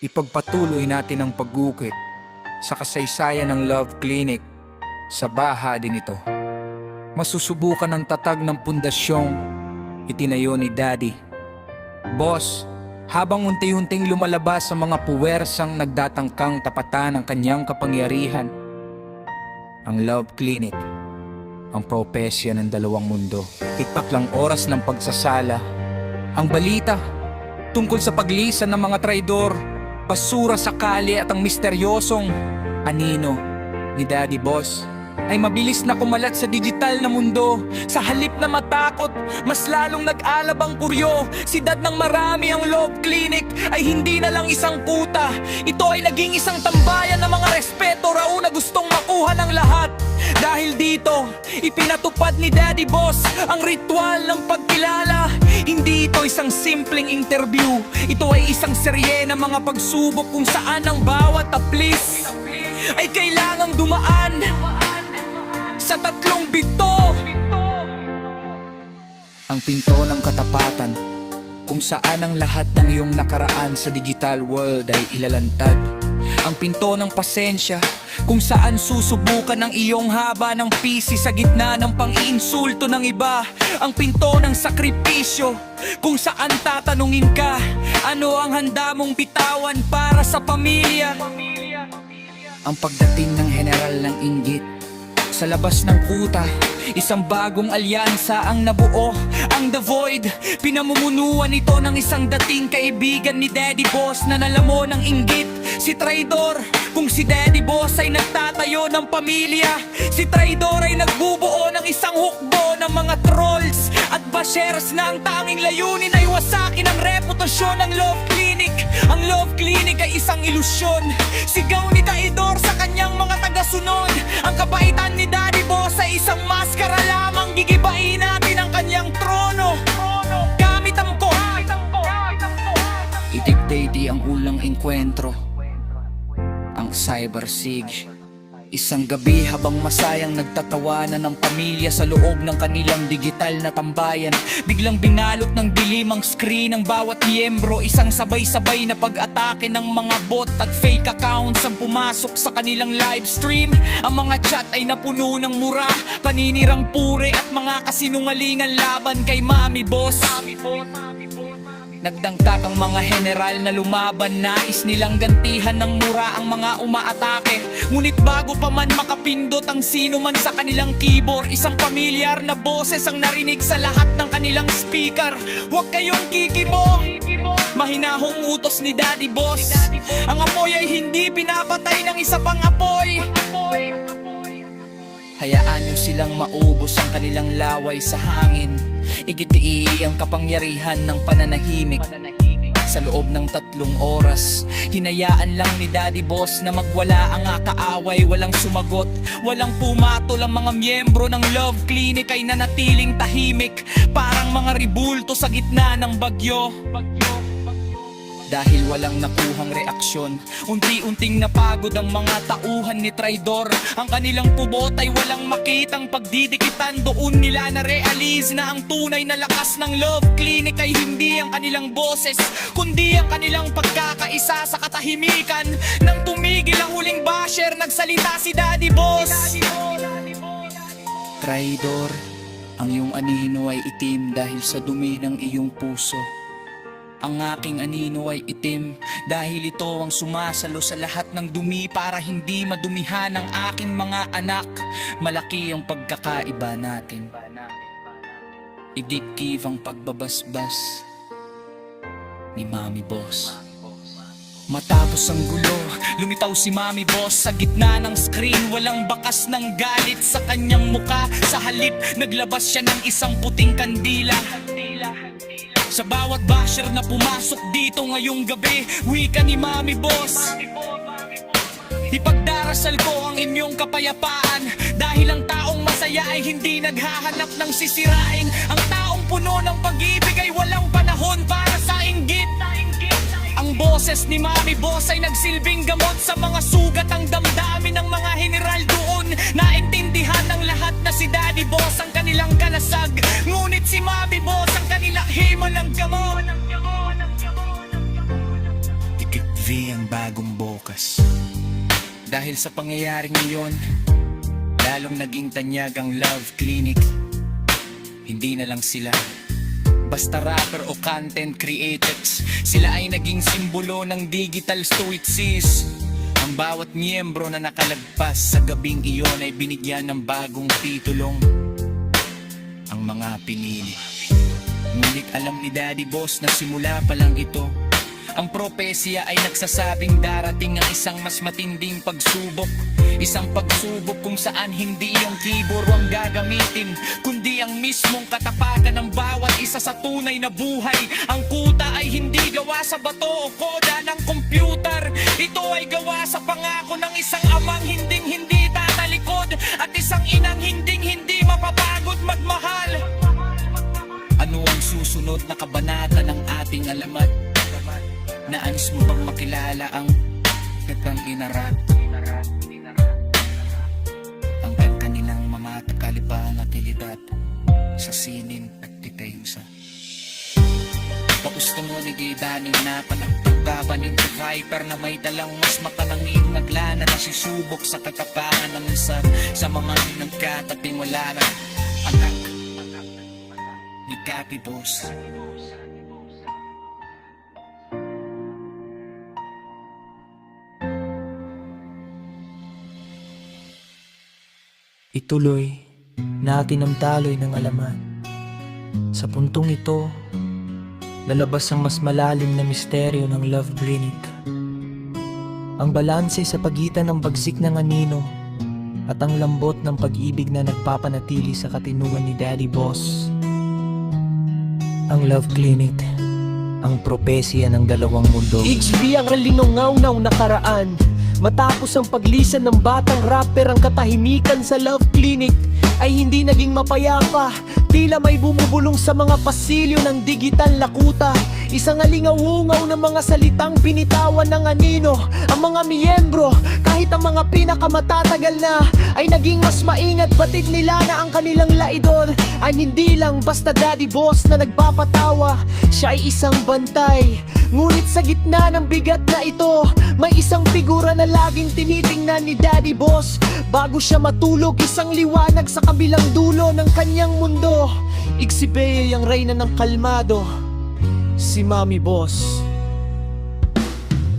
Ipagpatuloy natin ang pag-ukit sa kasaysayan ng Love Clinic sa baha din ito. Masusubukan ang tatag ng pundasyong itinayo ni Daddy Boss habang unti-unting lumalabas sa mga puwersang nagdatangkang tapatan ang kanyang kapangyarihan. Ang Love Clinic, ang propesya ng dalawang mundo. Itaklang oras ng pagsasala. Ang balita tungkol sa paglisan ng mga traidor, basura sa kalye at ang misteryosong anino ni Daddy Boss ay mabilis na kumalat sa digital na mundo. Sa halip na matakot, mas lalong nag-alab ang kuryosidad ng marami. Ang Love Clinic ay hindi na lang isang kuta. Ito ay naging isang tambayan ng mga respeto raw na gustong makuha ng lahat. Dahil dito, ipinatupad ni Daddy Boss ang ritual ng pagkilala. Hindi ito isang simpleng interview. Ito ay isang serye ng mga pagsubok kung saan ang bawat aplis ay kailangang dumaan sa tatlong bito. Ang pinto ng katapatan, kung saan ang lahat ng iyong nakaraan sa digital world ay ilalantad. Ang pinto ng pasensya, kung saan susubukan ang iyong haba ng PC sa gitna ng pang-iinsulto ng iba. Ang pinto ng sakripisyo, kung saan tatanungin ka, ano ang handa mong bitawan para sa pamilya. Ang pagdating ng general ng inggit, sa labas ng kuta, isang bagong alyansa ang nabuo. Ang The Void, pinamumunuan ito ng isang dating kaibigan ni Daddy Boss na nalamon ng inggit. Si Traidor, kung si Daddy Boss ay nagtatayo ng pamilya, si Traidor ay nagbubuo ng isang hukbo ng mga trolls at bashers na ang tanging layunin ay wasakin ang reputasyon ng Love Clinic. Ang Love Clinic ay isang ilusyon, sigaw ni Traidor sa kanyang mga tagasunod. Ang kabaitan ni Daddy Boss ay isang maskara lamang, gigibain natin ang kanyang trono gamit ang itigdady ang ulang engkwentro, ang cyber siege. Isang gabi habang masayang nagtatawanan ng pamilya sa loob ng kanilang digital na tambayan, biglang binalot ng dilim ang screen ng bawat miyembro. Isang sabay-sabay na pag-atake ng mga bot at fake accounts ang pumasok sa kanilang live stream. Ang mga chat ay napuno ng mura, paninirang pure at mga kasinungalingan laban kay Mami Boss. Nagdangtak ang mga general na lumaban, nais nilang gantihan ng mura ang mga umaatake. Ngunit bago pa man makapindot ang sino man sa kanilang keyboard, isang pamilyar na boses ang narinig sa lahat ng kanilang speaker. Huwag kayong kikimo, mahinahong utos ni Daddy Boss. Ang apoy ay hindi pinapatay ng isa pang apoy. Hayaan nyo silang maubos ang kanilang laway sa hangin. Igiti ang kapangyarihan ng pananahimik. Sa loob ng 3 oras, hinayaan lang ni Daddy Boss na magwala ang kaaway. Walang sumagot, walang pumatol. Ang mga miyembro ng Love Clinic ay nanatiling tahimik, parang mga ribulto sa gitna ng bagyo. Dahil walang nakuhang reaksyon, unti-unting napagod ang mga tauhan ni Traidor. Ang kanilang pubot ay walang makitang pagdidikitan. Doon nila na-realize na ang tunay na lakas ng Love Clinic ay hindi ang kanilang boses, kundi ang kanilang pagkakaisa sa katahimikan. Nang tumigil ang huling basher, nagsalita si Daddy Boss. Traidor, ang iyong anino ay itim dahil sa dumi ng iyong puso. Ang aking anino ay itim dahil ito ang sumasalo sa lahat ng dumi para hindi madumihan ang aking mga anak. Malaki ang pagkakaiba natin. Idiktiv ang pagbabasbas ni Mami Boss. Matapos ang gulo, lumitaw si Mami Boss sa gitna ng screen. Walang bakas ng galit sa kanyang muka. Sa halip, naglabas siya ng isang puting kandila. Sa bawat basher na pumasok dito ngayong gabi, wika ni Mami Boss: ipagdarasal ko ang inyong kapayapaan, dahil ang taong masaya ay hindi naghahanap ng sisirain. Ang taong puno ng pag-ibig ay walang panahon para sa inggit. Ang boses ni Mami Boss ay nagsilbing gamot sa mga sugat ang damdamin ng mga general doon. Naintindihan ng lahat na si Daddy Boss ang kanilang kalasag, ngunit si Mami Boss ang kanilang himalang gamot. V ang bagong bukas. Dahil sa pangyayaring ngayon, lalong naging tanyag ang Love Clinic. Hindi na lang sila basta rapper o content creators, sila ay naging simbolo ng digital stoicis. Ang bawat miyembro na nakalagpas sa gabing iyon ay binigyan ng bagong titulong, ang mga pinili. Ngunit alam ni Daddy Boss na simula pa lang ito, ang propesya ay nagsasabing darating ang isang mas matinding pagsubok. Isang pagsubok kung saan hindi yung keyboard ang gagamitin, kundi ang mismong katapatan ng bawat isa sa tunay na buhay. Ang kuta ay hindi gawa sa bato o koda ng computer. Ito ay gawa sa pangako ng isang amang hinding-hindi tatalikod, at isang inang hinding-hindi mapapagod magmahal. Ano ang susunod na kabanata ng ating alamat? Nais mo bang makilala ang katang inarap? Ang kanilang mamatakalipan at ilidat sa sinin at titayusa. Pausto mo ni Gidaning na panagpagkabanin sa Viper na may dalang mas makanangin naglana na sisubok sa katapangan ng isa sa mga nagkataping wala na anak ni Daddy Boss. Ituloy natin ang taloy ng alamat. Sa puntong ito, lalabas ang mas malalim na misteryo ng Love Clinic. Ang balanse sa pagitan ng bagsik ng anino at ang lambot ng pag-ibig na nagpapanatili sa katinuan ni Daddy Boss. Ang Love Clinic, ang propesya ng dalawang mundo. HB ang linongaw-naw na karaan. Matapos ang paglisan ng batang rapper, ang katahimikan sa Love Clinic ay hindi naging mapayapa. Tila may bumubulong sa mga pasilyo ng digital na kuta. Isang alingaw-ungaw ng mga salitang binitawan ng anino. Ang mga miyembro, kahit ang mga pinakamatatagal na, ay naging mas maingat. Batid nila na ang kanilang laidor ay hindi lang basta Daddy Boss na nagpapatawa. Siya ay isang bantay. Ngunit sa gitna ng bigat na ito, may isang figura na laging tinitingnan ni Daddy Boss. Bago siya matulog, isang liwanag sa kabilang dulo ng kanyang mundo. Iksipeye ang reyna ng kalmado, si Mommy Boss.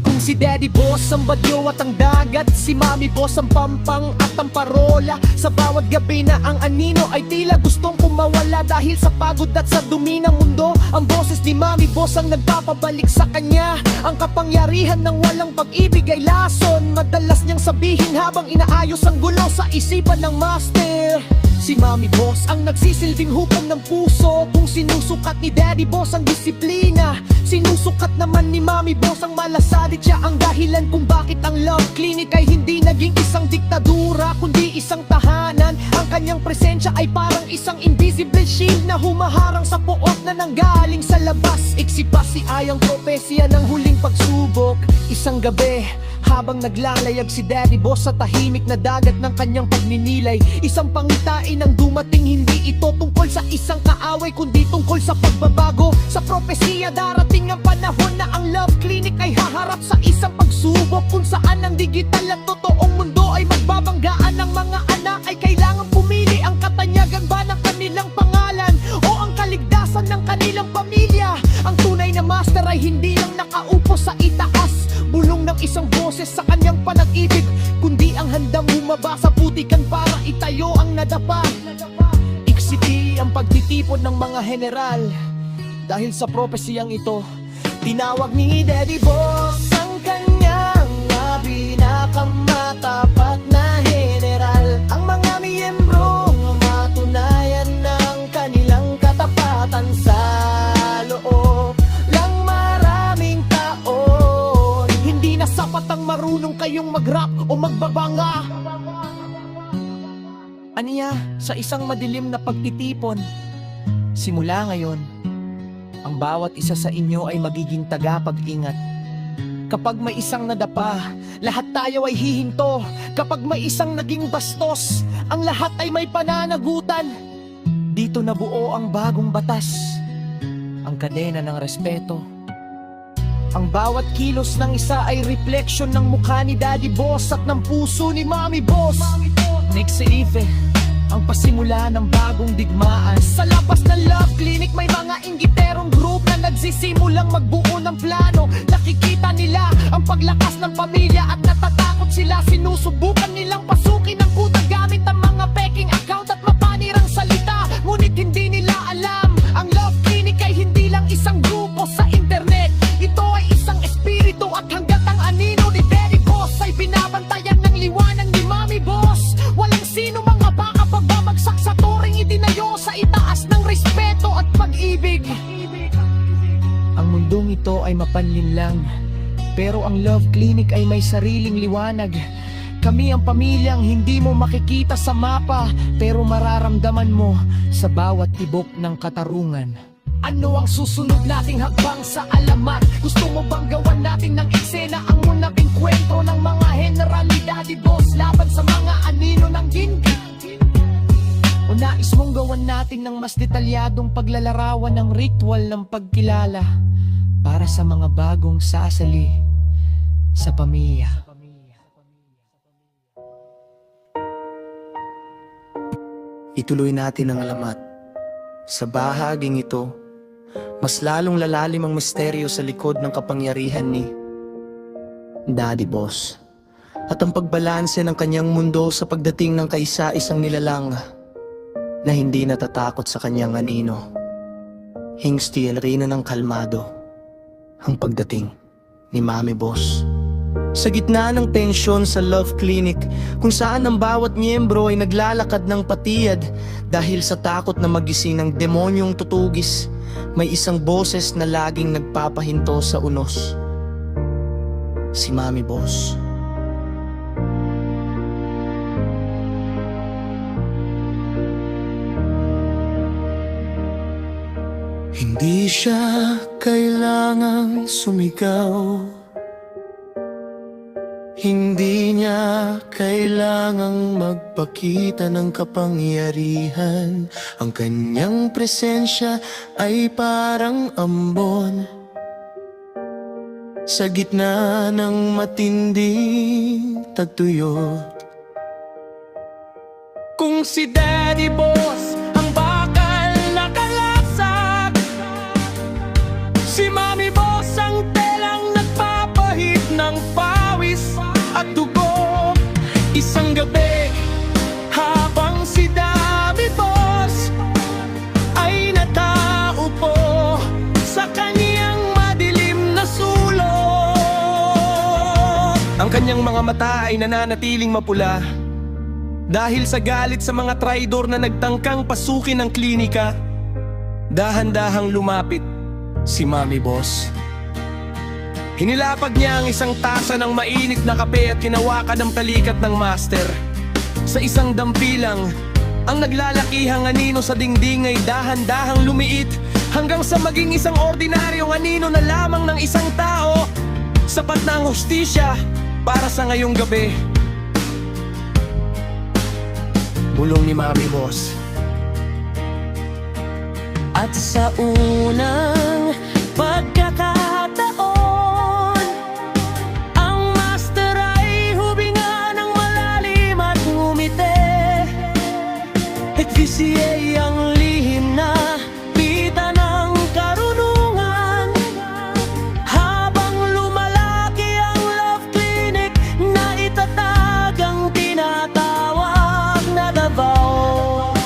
Kung si Daddy Boss ang badyo at ang dagat, si Mommy Boss ang pampang at ang parola. Sa bawat gabi na ang anino ay tila gustong kumawala dahil sa pagod at sa dumi ng mundo. Ang boses ni Mommy Boss ang nagpapabalik sa kanya. Ang kapangyarihan ng walang pag-ibig ay lason. Madalas niyang sabihin habang inaayos ang gulo sa isipan ng master. Si Mommy Boss ang nagsisilbing hukam ng puso. Kung sinusukat ni Daddy Boss ang disiplina, sinusukat naman ni Mommy Boss ang malasalit. Siya ang dahilan kung bakit ang Love Clinic ay hindi naging isang diktadura, kundi isang tahanan. Ang kanyang presensya ay parang isang invisible shield na humaharang sa puot na nanggaling sa labas. Iksipas si Ayang propesya ng huling pagsubok. Isang gabi, habang naglalayag si Daddy Boss sa tahimik na dagat ng kanyang pagninilay, isang pangitain ang dumating. Hindi ito tungkol sa isang kaaway, kundi tungkol sa pagbabago. Sa propesya darating ang panahon na ang Love Clinic ay haharap sa isang pagsubok, kung saan ang digital at totoong mundo ay magbabanggaan. Ng mga anak ay kailangang pumili, ang katanyagan ba ng kanilang pangalan o ang kaligtasan ng kanilang pamilya. Ang tunay na master ay hindi lang nakaupo sa itaas, bulong ng isang boses sa kanyang panag-ibig, kundi ang handang bumaba sa putikan para itayo ang nadapa. Iksiti ang pagtitipon ng mga general. Dahil sa propesiyang ito, tinawag ni Daddy Boss ang kanyang pinakamatapat na general. Ang mga miyembro matunayan ng kanilang katapatan sa loob lang maraming taon. Hindi na sapat ang marunong kayong mag-rap o magbabanga. Aniya, sa isang madilim na pagtitipon, simula ngayon, ang bawat isa sa inyo ay magiging tagapag-ingat. Kapag may isang nadapa, lahat tayo ay hihinto. Kapag may isang naging bastos, ang lahat ay may pananagutan. Dito nabuo ang bagong batas, ang kadena ng respeto. Ang bawat kilos ng isa ay refleksyon ng mukha ni Daddy Boss at ng puso ni Mommy Boss. Nagsiive ang pasimula ng bagong digmaan. Sa labas ng Love Clinic may mga inggiterong group na nagsisimulang magbuo ng plano. Nakikita nila ang paglakas ng pamilya at natatakot sila. Sinusubukan nilang pasukin ang kuta gamit ang mga peking account at mapanirang salita. Ngunit hindi nila alam, ang Love Clinic ay hindi lang isang grupo sa internet. Ito ay isang espiritu at hanggat ang anino ni Daddy Boss ay binabantayan ng liwanag ni Mommy Boss. Walang sino mga baka pagbabagsak sa turing itinayo sa itaas ng respeto at pag-ibig. Ang mundong ito ay mapanlin lang, pero ang Love Clinic ay may sariling liwanag. Kami ang pamilyang hindi mo makikita sa mapa, pero mararamdaman mo sa bawat tibok ng katarungan. Ano ang susunod nating hakbang sa alamat? Gusto mo bang gawan natin ng eksena ang munabing kwento ng mga general ni Daddy Boss laban sa mga anino ng ginggit? O nais mong gawan natin ng mas detalyadong paglalarawan ng ritual ng pagkilala para sa mga bagong sasali sa pamilya? Ituloy natin ang alamat. Sa bahaging ito, mas lalong lalalim ang misteryo sa likod ng kapangyarihan ni Daddy Boss at ang pagbalanse ng kanyang mundo sa pagdating ng kaisa-isang nilalang na hindi natatakot sa kanyang anino. Hingstil rin ng kalmado ang pagdating ni Mommy Boss. Sa gitna ng tensyon sa Love Clinic, kung saan ang bawat miyembro ay naglalakad ng patiyad dahil sa takot na magising ng demonyong tutugis, may isang boses na laging nagpapahinto sa unos. Si Mommy Boss. Hindi siya kailangang sumigaw. Hindi niya kailangang magpakita ng kapangyarihan. Ang kanyang presensya ay parang ambon sa gitna ng matinding tagtuyot. Kung si Daddy Boss ang bakal na kalasag, si Mommy Boss ang telang nagpapahid ng pawis at dugo. Isang gabi, habang si Daddy Boss ay nataupo sa kaniyang madilim na sulok, ang kanyang mga mata ay nananatiling mapula dahil sa galit sa mga traidor na nagtangkang pasukin ang klinika. Dahan-dahang lumapit si Mommy Boss. Hinilapag niya ang isang tasa ng mainit na kape at hinawakan ang talikat ng master. Sa isang dampilang, ang naglalakihang anino sa dingding ay dahan-dahang lumiit hanggang sa maging isang ordinaryong anino na lamang ng isang tao. Sapat na ang hustisya para sa ngayong gabi. Bulong ni Mommy Boss. At sa unang pagkakataon, ang master ay hubinga ng malalim at ngumiti. Ekvisiyay ang lihim na pita ng karunungan, habang lumalaki ang Love Clinic na itatag ang tinatawag na Davao.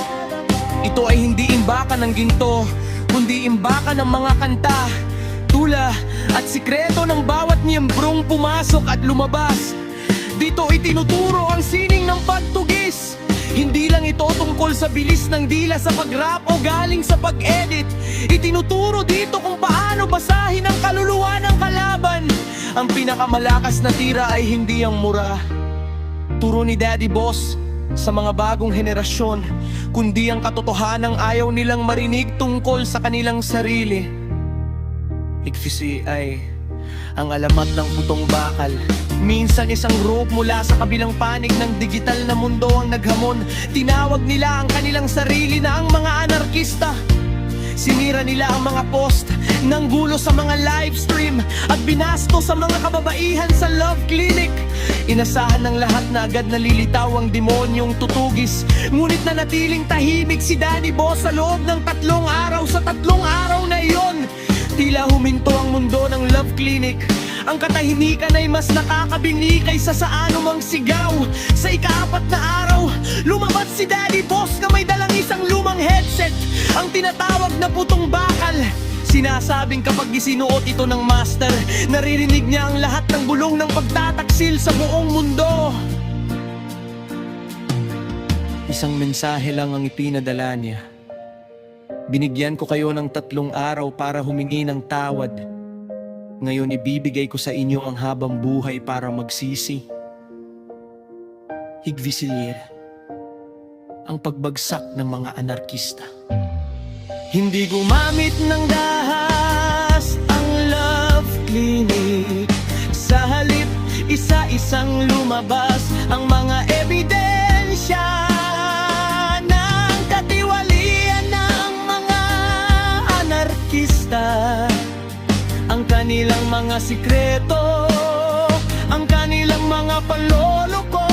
Ito ay hindi imbakan ng ginto, kundi imbakan ng mga kanta, tula at sikreto ng bawat miyembrong pumasok at lumabas. Dito itinuturo ang sining ng pagtugis. Hindi lang ito tungkol sa bilis ng dila sa pag-rap o galing sa pag-edit. Itinuturo dito kung paano basahin ang kaluluwa ng kalaban. Ang pinakamalakas na tira ay hindi ang mura, turo ni Daddy Boss sa mga bagong henerasyon, kundi ang katotohanang ayaw nilang marinig tungkol sa kanilang sarili. Ikfisi ay ang alamat ng putong bakal. Minsan isang group mula sa kabilang panig ng digital na mundo ang naghamon. Tinawag nila ang kanilang sarili na ang mga anarkista. Sinira nila ang mga post ng gulo sa mga livestream at binasto sa mga kababaihan sa Love Clinic. Inasahan ng lahat na agad nalilitaw ang demonyong tutugis, ngunit nanatiling tahimik si Daddy Boss sa loob ng 3 araw. Sa 3 araw na iyon, tila huminto ang mundo ng Love Clinic. Ang katahimikan ay mas nakakabingi kaysa sa anumang sigaw. Sa ika-4 na araw, lumabas si Daddy Boss na may dalang isang lumang headset, ang tinatawag na putong bakal. Sinasabing kapag isinuot ito ng master, naririnig niya ang lahat ng bulong ng pagtataksil sa buong mundo. Isang mensahe lang ang ipinadala niya. Binigyan ko kayo ng 3 araw para humingi ng tawad. Ngayon ibibigay ko sa inyo ang habang buhay para magsisi. Higvisilir, ang pagbagsak ng mga anarkista. Hindi gumamit ng dahas ang Love Clinic. Sa halip, isa-isang lumabas ang mga ebidensya ng katiwalian ng mga anarkista. Ang kanilang mga sikreto, ang kanilang mga panloloko,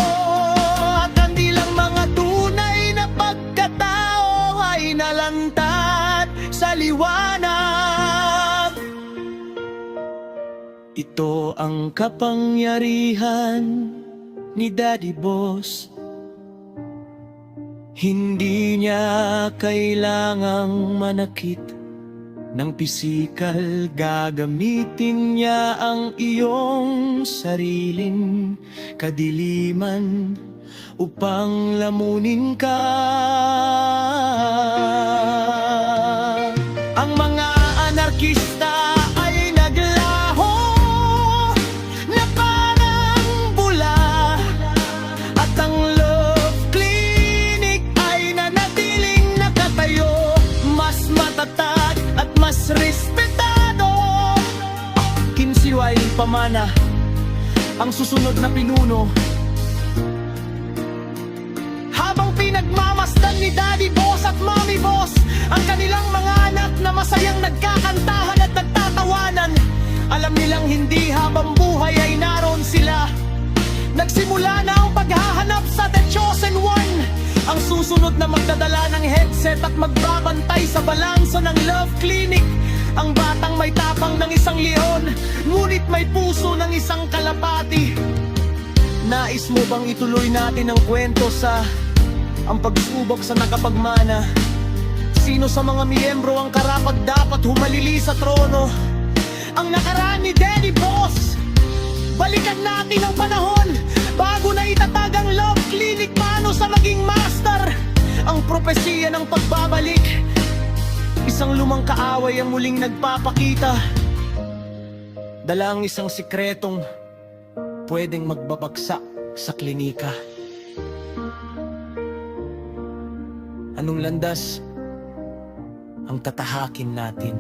at kanilang mga tunay na pagkatao ay nalantad sa liwanag. Ito ang kapangyarihan ni Daddy Boss. Hindi niya kailangang manakit ng pisikal, gagamitin niya ang iyong sariling kadiliman upang lamunin ka. Ang mga anarkista ay naglaho na parang bula, at ang Love Clinic ay nanatiling nakatayo, mas matatag at mas respetado. Kinsiway Pamana, ang susunod na pinuno. Habang pinagmamasdan ni Daddy Boss at Mommy Boss ang kanilang mga anak na masayang nagkakantahan at nagtatawanan, alam nilang hindi habang buhay ay naroon sila. Nagsimula na ang paghahanap sa The Chosen One, ang susunod na magdadala ng headset at magbabantay sa balanso ng Love Clinic. Ang batang may tapang ng isang leon, ngunit may puso ng isang kalapati. Nais mo bang ituloy natin ang kwento sa ang pagsubok sa nakapagmana? Sino sa mga miyembro ang karapat-dapat humalili sa trono? Ang nakaraan ni Daddy Boss. Balikan natin ang panahon bago na itatag ang Love Clinic paano sa maging master. Ang propesiya ng pagbabalik, isang lumang kaaway ang muling nagpapakita. Dala ang isang sikretong pwedeng magbabagsak sa klinika. Anong landas ang tatahakin natin?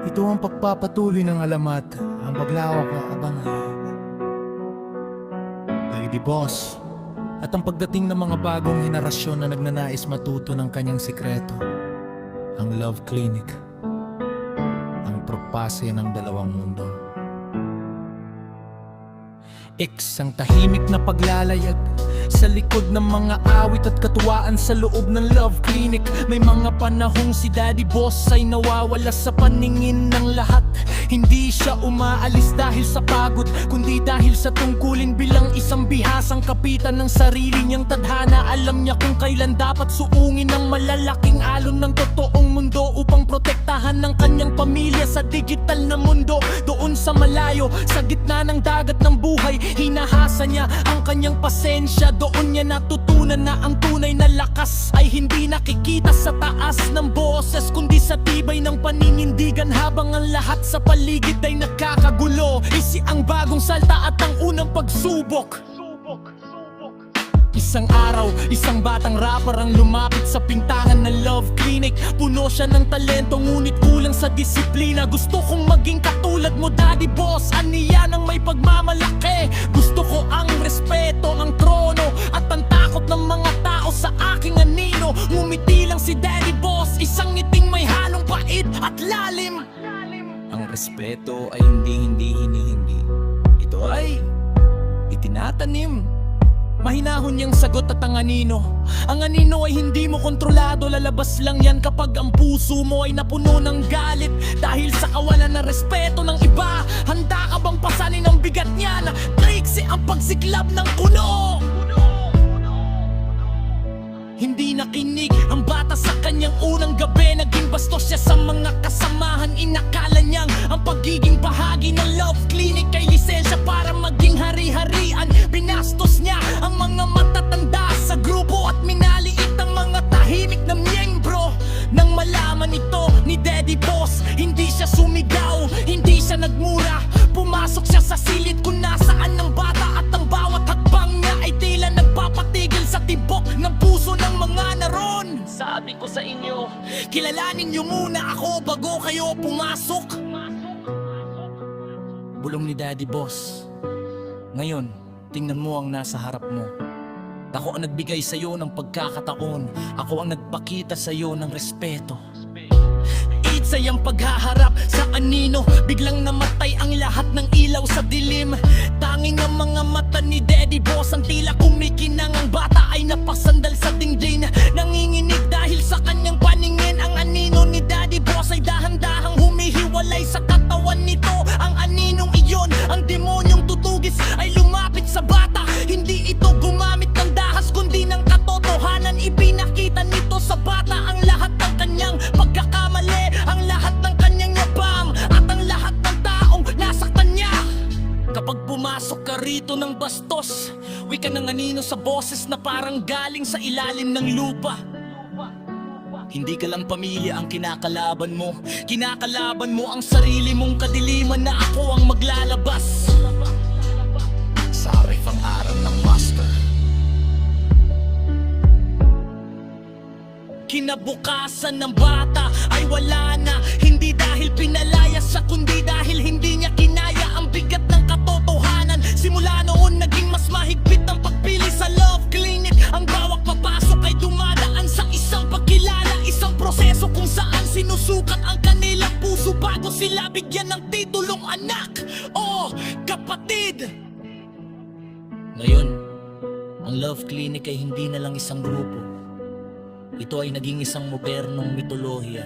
Ito ang pagpapatuloy ng alamat, ang paglawak ng abangan. Daddy Boss, at ang pagdating ng mga bagong henerasyon na nagnanais matuto ng kanyang sikreto, ang Love Clinic, ang propasya ng 2 mundo. X ang tahimik na paglalayag sa likod ng mga awit at katuwaan sa loob ng Love Clinic. May mga panahong si Daddy Boss ay nawawala sa paningin ng lahat. Hindi siya umaalis dahil sa pagod, kundi dahil sa tungkulin bilang isang bihasang kapitan ng sarili niyang tadhana. Alam niya kung kailan dapat suungin ang malalaking alon ng totoong mundo upang protektahan ng kanyang pamilya sa digital na mundo. Doon sa malayo, sa gitna ng dagat ng buhay, hinahasa niya ang kanyang pasensya. Doon niya natutunan na ang tunay na lakas ay hindi nakikita sa taas ng boses, kundi sa tibay ng paninindigan. Habang ang lahat sa paligid ay nagkakagulo, isi ang bagong salta at ang unang pagsubok. Isang araw, isang batang rapper ang lumapit sa pintangan ng Love Clinic. Puno siya ng talento, ngunit kulang sa disiplina. Gusto kong maging katulad mo, Daddy Boss. Aniya ng may pagmamalaki. Gusto ko ang respeto, ang trono, at ang takot ng mga tao sa aking anino. Ngumiti lang si Daddy Boss, isang ngiting may halong pait at lalim. Ang respeto ay hindi hinihingi. Ito ay itinatanim. Mahinahon niyang sagot at ang anino. Ang anino ay hindi mo kontrolado. Lalabas lang yan kapag ang puso mo ay napuno ng galit. Dahil sa kawalan ng respeto ng iba. Handa ka bang pasanin ang bigat niyan? Triksi ang pagsiklab ng kuno. Hindi nakinig ang bata sa kanyang unang gabi. Naging bastos siya sa mga kasamahan. Inakala niyang ang pagiging bahagi ng Love Clinic ay lisensya para maging hari-harian. Binastos niya ang mga matatanda sa grupo at minaliit ang mga tahimik na miyembro. Nang malaman ito ni Daddy Boss, hindi siya sumigaw, hindi siya nagmura. Pumasok siya sa silid kung nasaan ng bata, at ang bawat hakbang niya ay tila nagpapatigil sa tibok ng puso ng mga naron. Sabi ko sa inyo, kilalanin niyo muna ako bago kayo pumasok. Bulong ni Daddy Boss. Ngayon, tingnan mo ang nasa harap mo. Ako ang nagbigay sa iyo ng pagkakataon. Ako ang nagpakita sa iyo ng respeto. Itsay ang paghaharap sa anino. Biglang namatay ang lahat ng ilaw sa dilim. Tanging ang mga mata ni Daddy Boss ang tila kumikinang. Ang bata ay napasandal sa dingding. Nanginginig dahil sa kanyang paningin. Ang anino ni Daddy Boss ay dahan-dahang humihiwalay sa katawan nito. Ang aninong iyon, ang demonyong tutugis, ay lumapit sa bata. Hindi ito gumamit ng dahas kundi ng katotohanan. Ipinakita nito sa bata ang lahat ng kanyang pagkakamali, ang lahat ng kanyang yabang, at ang lahat ng taong nasaktan niya. Kapag pumasok ka rito ng bastos, wika ng anino sa boses na parang galing sa ilalim ng lupa. Hindi ka lang pamilya ang kinakalaban mo. Kinakalaban mo ang sarili mong kadiliman na ako ang maglalabas. Sa arif ang aral ng master. Kinabukasan ng bata ay wala na. Hindi dahil pinalaya siya, kundi dahil hindi niya kinaya ang bigat ng katotohanan. Simula noon naging mas mahigpit ang pagpili sa Love Clinic. Ang bawat papasok ay dumadaan sa isang pagkilala, isang proseso kung saan sinusukat ang kanilang puso bago sila bigyan ng titulong anak o kapatid. Ngayon, ang Love Clinic ay hindi na lang isang grupo. Ito ay naging isang modernong mitolohiya.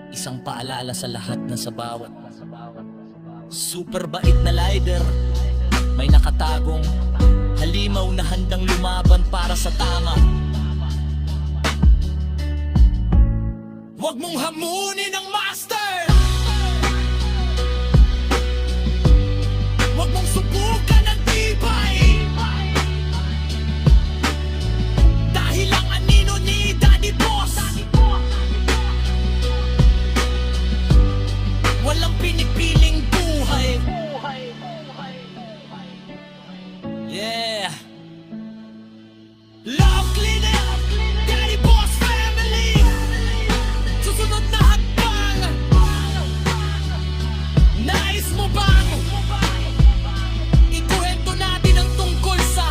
Isang paalala sa lahat na sa bawat super bait na leader may nakatagong halimaw na handang lumaban para sa tama. Huwag mong hamunin ang master. Huwag mong subukan ang tibay. Dahil ang anino ni Daddy Boss walang pinipiling buhay. Yeah. Love Clinic, Daddy Boss family. Susunod na hakbang. Nais mo bang ikuwento natin ang tungkol sa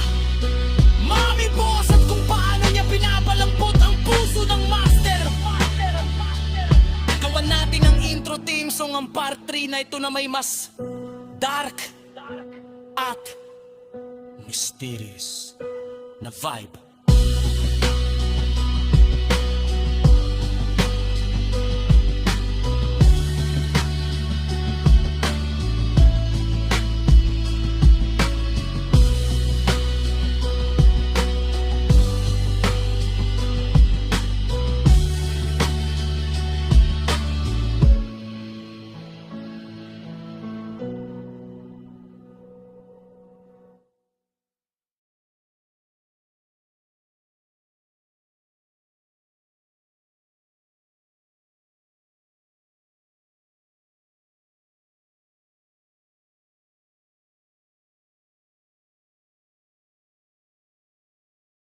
Mommy Boss at kung paano niya pinapalambot ang puso ng master? Gawan natin ang intro theme song, ang part 3 na ito na may mas dark at mysterious na vibe.